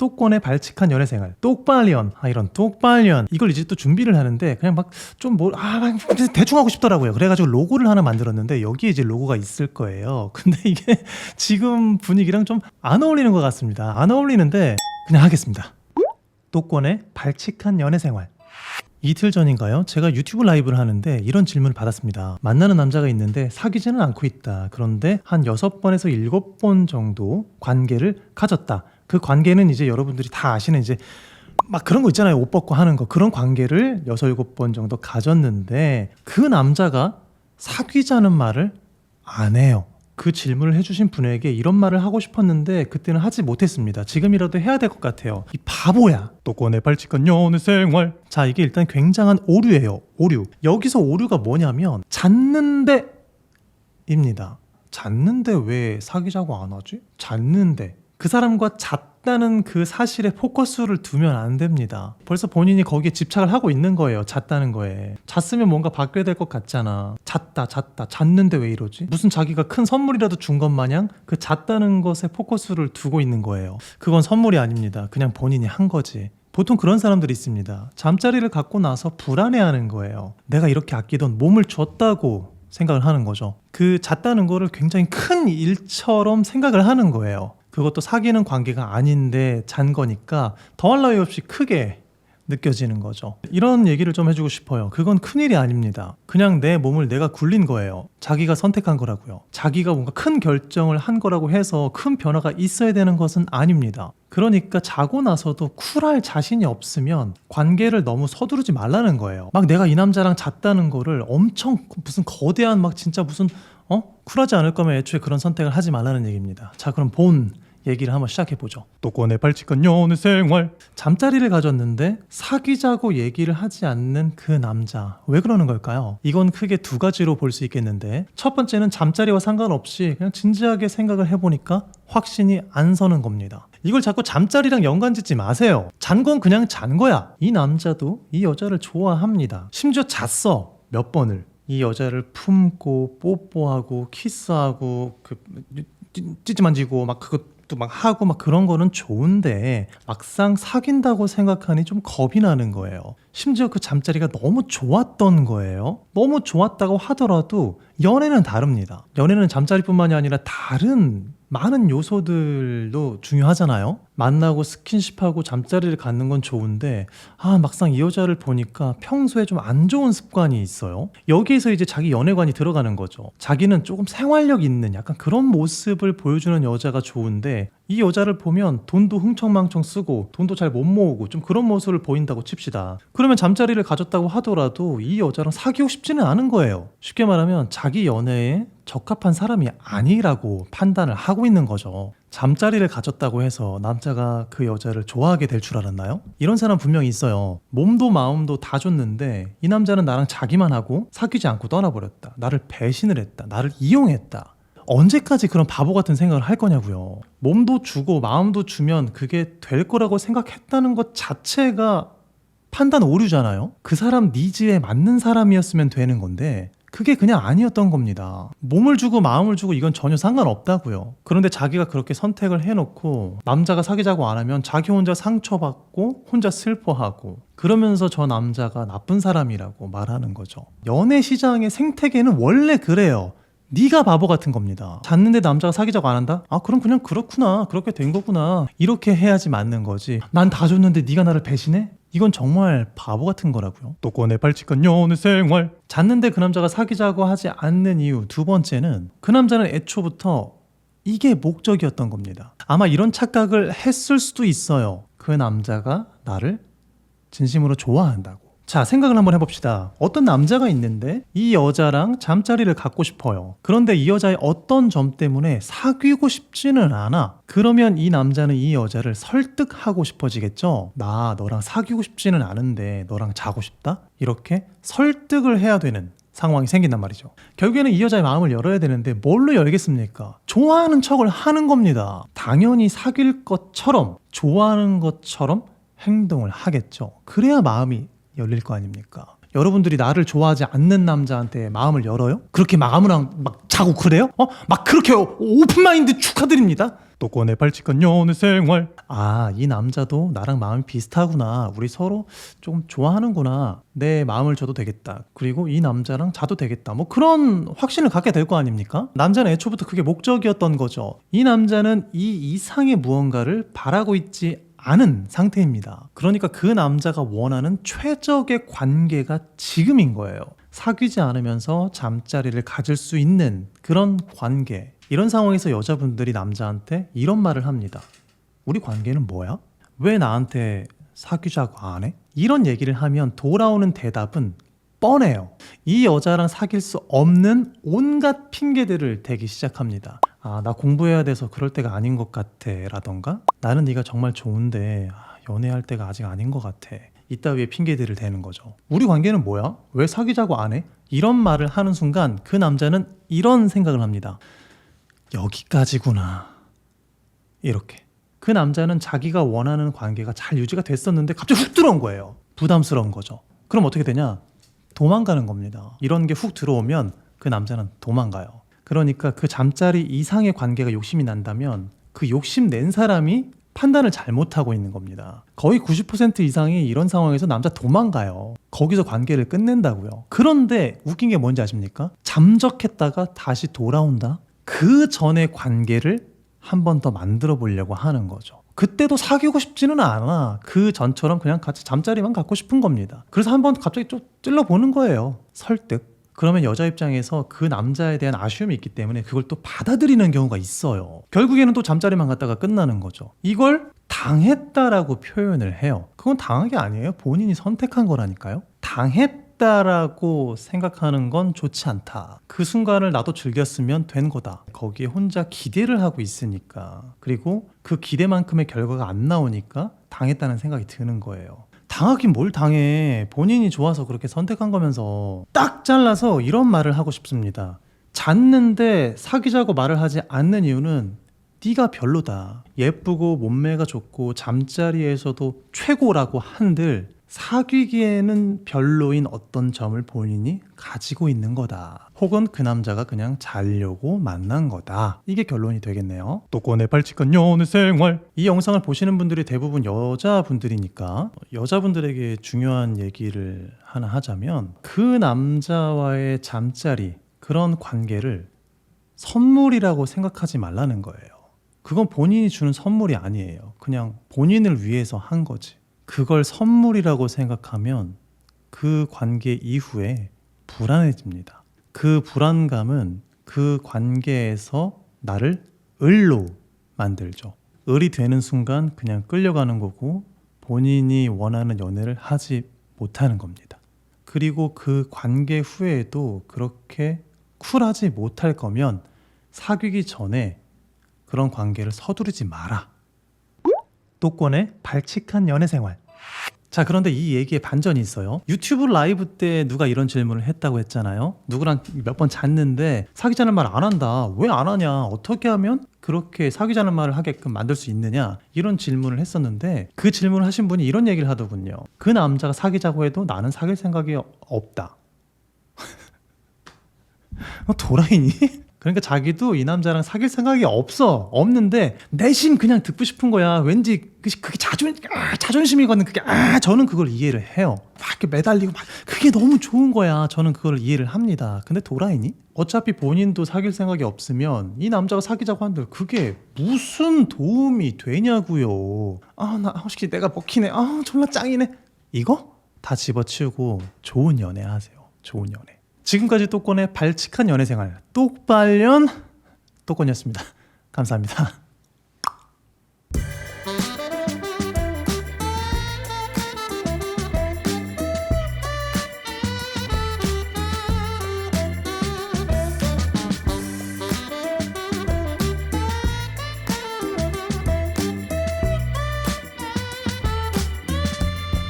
똑권의 발칙한 연애생활. 똑발년. 이런 똑발년. 이걸 이제 또 준비를 하는데 그냥 막 좀 대충 하고 싶더라고요. 그래가지고 로고를 하나 만들었는데 여기에 이제 로고가 있을 거예요. 근데 이게 지금 분위기랑 좀 안 어울리는 것 같습니다. 안 어울리는데 그냥 하겠습니다. 똑권의 발칙한 연애생활. 이틀 전인가요? 제가 유튜브 라이브를 하는데 이런 질문을 받았습니다. 만나는 남자가 있는데 사귀지는 않고 있다. 그런데 한 6번에서 7번 정도 관계를 가졌다. 그 관계는 이제 여러분들이 다 아시는 이제 막 그런 거 있잖아요. 옷 벗고 하는 거. 그런 관계를 6, 7번 정도 가졌는데 그 남자가 사귀자는 말을 안 해요. 그 질문을 해주신 분에게 이런 말을 하고 싶었는데 그때는 하지 못했습니다. 지금이라도 해야 될 것 같아요. 이 바보야. 똑권의 발칙한 연애생활. 자, 이게 일단 굉장한 오류예요. 오류. 여기서 오류가 뭐냐면 잤는데 입니다. 잤는데 왜 사귀자고 안 하지? 잤는데. 그 사람과 잤다는 그 사실에 포커스를 두면 안 됩니다. 벌써 본인이 거기에 집착을 하고 있는 거예요. 잤다는 거에. 잤으면 뭔가 바뀌어야 될 것 같잖아. 잤는데 왜 이러지? 무슨 자기가 큰 선물이라도 준 것 마냥 그 잤다는 것에 포커스를 두고 있는 거예요. 그건 선물이 아닙니다. 그냥 본인이 한 거지. 보통 그런 사람들이 있습니다. 잠자리를 갖고 나서 불안해하는 거예요. 내가 이렇게 아끼던 몸을 줬다고 생각을 하는 거죠. 그 잤다는 거를 굉장히 큰 일처럼 생각을 하는 거예요. 그것도 사귀는 관계가 아닌데 잔 거니까 더할 나위 없이 크게 느껴지는 거죠. 이런 얘기를 좀 해주고 싶어요. 그건 큰일이 아닙니다. 그냥 내 몸을 내가 굴린 거예요. 자기가 선택한 거라고요. 자기가 뭔가 큰 결정을 한 거라고 해서 큰 변화가 있어야 되는 것은 아닙니다. 그러니까 자고 나서도 쿨할 자신이 없으면 관계를 너무 서두르지 말라는 거예요. 막 내가 이 남자랑 잤다는 거를 엄청 무슨 거대한 막 진짜 무슨 쿨하지 않을 거면 애초에 그런 선택을 하지 말라는 얘기입니다. 자, 그럼 본 얘기를 한번 시작해보죠. 똑권의 발칙한 연애생활. 잠자리를 가졌는데 사귀자고 얘기를 하지 않는 그 남자. 왜 그러는 걸까요? 이건 크게 두 가지로 볼 수 있겠는데, 첫 번째는 잠자리와 상관없이 그냥 진지하게 생각을 해보니까 확신이 안 서는 겁니다. 이걸 자꾸 잠자리랑 연관짓지 마세요. 잔 건 그냥 잔 거야. 이 남자도 이 여자를 좋아합니다. 심지어 잤어. 몇 번을. 이 여자를 품고 뽀뽀하고 키스하고 찌찌 만지고 막 그것도 막 하고 막 그런 거는 좋은데 막상 사귄다고 생각하니 좀 겁이 나는 거예요. 심지어 그 잠자리가 너무 좋았던 거예요. 너무 좋았다고 하더라도 연애는 다릅니다. 연애는 잠자리뿐만이 아니라 다른 많은 요소들도 중요하잖아요. 만나고 스킨십하고 잠자리를 갖는 건 좋은데 막상 이 여자를 보니까 평소에 좀 안 좋은 습관이 있어요. 여기에서 이제 자기 연애관이 들어가는 거죠. 자기는 조금 생활력 있는 약간 그런 모습을 보여주는 여자가 좋은데 이 여자를 보면 돈도 흥청망청 쓰고 돈도 잘 못 모으고 좀 그런 모습을 보인다고 칩시다. 그러면 잠자리를 가졌다고 하더라도 이 여자랑 사귀고 싶지는 않은 거예요. 쉽게 말하면 자기 연애에 적합한 사람이 아니라고 판단을 하고 있는 거죠. 잠자리를 가졌다고 해서 남자가 그 여자를 좋아하게 될 줄 알았나요? 이런 사람 분명히 있어요. 몸도 마음도 다 줬는데 이 남자는 나랑 자기만 하고 사귀지 않고 떠나버렸다. 나를 배신을 했다. 나를 이용했다. 언제까지 그런 바보 같은 생각을 할 거냐고요. 몸도 주고 마음도 주면 그게 될 거라고 생각했다는 것 자체가 판단 오류잖아요. 그 사람 니즈에 맞는 사람이었으면 되는 건데 그게 그냥 아니었던 겁니다. 몸을 주고 마음을 주고 이건 전혀 상관없다고요. 그런데 자기가 그렇게 선택을 해놓고 남자가 사귀자고 안 하면 자기 혼자 상처받고 혼자 슬퍼하고 그러면서 저 남자가 나쁜 사람이라고 말하는 거죠. 연애 시장의 생태계는 원래 그래요. 네가 바보 같은 겁니다. 잤는데 남자가 사귀자고 안 한다? 그럼 그냥 그렇구나. 그렇게 된 거구나. 이렇게 해야지 맞는 거지. 난 다 줬는데 네가 나를 배신해? 이건 정말 바보 같은 거라고요. 똑권의 발칙한 연애생활. 잤는데 그 남자가 사귀자고 하지 않는 이유 두 번째는 그 남자는 애초부터 이게 목적이었던 겁니다. 아마 이런 착각을 했을 수도 있어요. 그 남자가 나를 진심으로 좋아한다고. 자, 생각을 한번 해봅시다. 어떤 남자가 있는데 이 여자랑 잠자리를 갖고 싶어요. 그런데 이 여자의 어떤 점 때문에 사귀고 싶지는 않아. 그러면 이 남자는 이 여자를 설득하고 싶어지겠죠. 나 너랑 사귀고 싶지는 않은데 너랑 자고 싶다? 이렇게 설득을 해야 되는 상황이 생긴단 말이죠. 결국에는 이 여자의 마음을 열어야 되는데 뭘로 열겠습니까? 좋아하는 척을 하는 겁니다. 당연히 사귈 것처럼 좋아하는 것처럼 행동을 하겠죠. 그래야 마음이 열릴 거 아닙니까? 여러분들이 나를 좋아하지 않는 남자한테 마음을 열어요? 그렇게 막 아무랑 막 자고 그래요? 막 그렇게 오픈마인드 축하드립니다. 또 꺼내 발칙한 연애 생활. 이 남자도 나랑 마음이 비슷하구나. 우리 서로 좀 좋아하는구나. 내 마음을 줘도 되겠다. 그리고 이 남자랑 자도 되겠다. 뭐 그런 확신을 갖게 될 거 아닙니까? 남자는 애초부터 그게 목적이었던 거죠. 이 남자는 이 이상의 무언가를 바라고 있지 않은 상태입니다. 그러니까 그 남자가 원하는 최적의 관계가 지금인 거예요. 사귀지 않으면서 잠자리를 가질 수 있는 그런 관계. 이런 상황에서 여자분들이 남자한테 이런 말을 합니다. 우리 관계는 뭐야? 왜 나한테 사귀자고 안 해? 이런 얘기를 하면 돌아오는 대답은 뻔해요. 이 여자랑 사귈 수 없는 온갖 핑계들을 대기 시작합니다. 나 공부해야 돼서 그럴 때가 아닌 것 같아 라던가, 나는 네가 정말 좋은데 연애할 때가 아직 아닌 것 같아, 이따위의 핑계들을 대는 거죠. 우리 관계는 뭐야? 왜 사귀자고 안 해? 이런 말을 하는 순간 그 남자는 이런 생각을 합니다. 여기까지구나. 이렇게. 그 남자는 자기가 원하는 관계가 잘 유지가 됐었는데 갑자기 훅 들어온 거예요. 부담스러운 거죠. 그럼 어떻게 되냐? 도망가는 겁니다. 이런 게 훅 들어오면 그 남자는 도망가요. 그러니까 그 잠자리 이상의 관계가 욕심이 난다면 그 욕심 낸 사람이 판단을 잘못하고 있는 겁니다. 거의 90% 이상이 이런 상황에서 남자 도망가요. 거기서 관계를 끝낸다고요. 그런데 웃긴 게 뭔지 아십니까? 잠적했다가 다시 돌아온다? 그 전의 관계를 한 번 더 만들어 보려고 하는 거죠. 그때도 사귀고 싶지는 않아. 그 전처럼 그냥 같이 잠자리만 갖고 싶은 겁니다. 그래서 한 번 갑자기 좀 찔러보는 거예요. 설득. 그러면 여자 입장에서 그 남자에 대한 아쉬움이 있기 때문에 그걸 또 받아들이는 경우가 있어요. 결국에는 또 잠자리만 갖다가 끝나는 거죠. 이걸 당했다라고 표현을 해요. 그건 당한 게 아니에요. 본인이 선택한 거라니까요. 당했다라고 생각하는 건 좋지 않다. 그 순간을 나도 즐겼으면 된 거다. 거기에 혼자 기대를 하고 있으니까. 그리고 그 기대만큼의 결과가 안 나오니까 당했다는 생각이 드는 거예요. 당하긴 뭘 당해. 본인이 좋아서 그렇게 선택한 거면서. 딱 잘라서 이런 말을 하고 싶습니다. 잤는데 사귀자고 말을 하지 않는 이유는 네가 별로다. 예쁘고 몸매가 좋고 잠자리에서도 최고라고 한들 사귀기에는 별로인 어떤 점을 본인이 가지고 있는 거다. 혹은 그 남자가 그냥 자려고 만난 거다. 이게 결론이 되겠네요. 또 꺼내 발칙한 연애 생활. 이 영상을 보시는 분들이 대부분 여자분들이니까 여자분들에게 중요한 얘기를 하나 하자면, 그 남자와의 잠자리, 그런 관계를 선물이라고 생각하지 말라는 거예요. 그건 본인이 주는 선물이 아니에요. 그냥 본인을 위해서 한 거지. 그걸 선물이라고 생각하면 그 관계 이후에 불안해집니다. 그 불안감은 그 관계에서 나를 을로 만들죠. 을이 되는 순간 그냥 끌려가는 거고 본인이 원하는 연애를 하지 못하는 겁니다. 그리고 그 관계 후에도 그렇게 쿨하지 못할 거면 사귀기 전에 그런 관계를 서두르지 마라. 또 꺼내 발칙한 연애생활. 자, 그런데 이 얘기에 반전이 있어요. 유튜브 라이브 때 누가 이런 질문을 했다고 했잖아요. 누구랑 몇 번 잤는데 사귀자는 말 안 한다. 왜 안 하냐? 어떻게 하면 그렇게 사귀자는 말을 하게끔 만들 수 있느냐? 이런 질문을 했었는데 그 질문을 하신 분이 이런 얘기를 하더군요. 그 남자가 사귀자고 해도 나는 사귈 생각이 없다. 도라이니? 그러니까 자기도 이 남자랑 사귈 생각이 없는데 내심 그냥 듣고 싶은 거야. 왠지 그게 자존심이거든. 그게 저는 그걸 이해를 해요. 막 이렇게 매달리고 막 그게 너무 좋은 거야. 저는 그걸 이해를 합니다. 근데 도라이니? 어차피 본인도 사귈 생각이 없으면 이 남자가 사귀자고 한들 그게 무슨 도움이 되냐고요. 나 혹시 내가 먹히네. 졸라 짱이네. 이거 다 집어치우고 좋은 연애 하세요. 좋은 연애. 지금까지 또꺼내 발칙한 연애생활 똑발년 또꺼이었습니다. 감사합니다.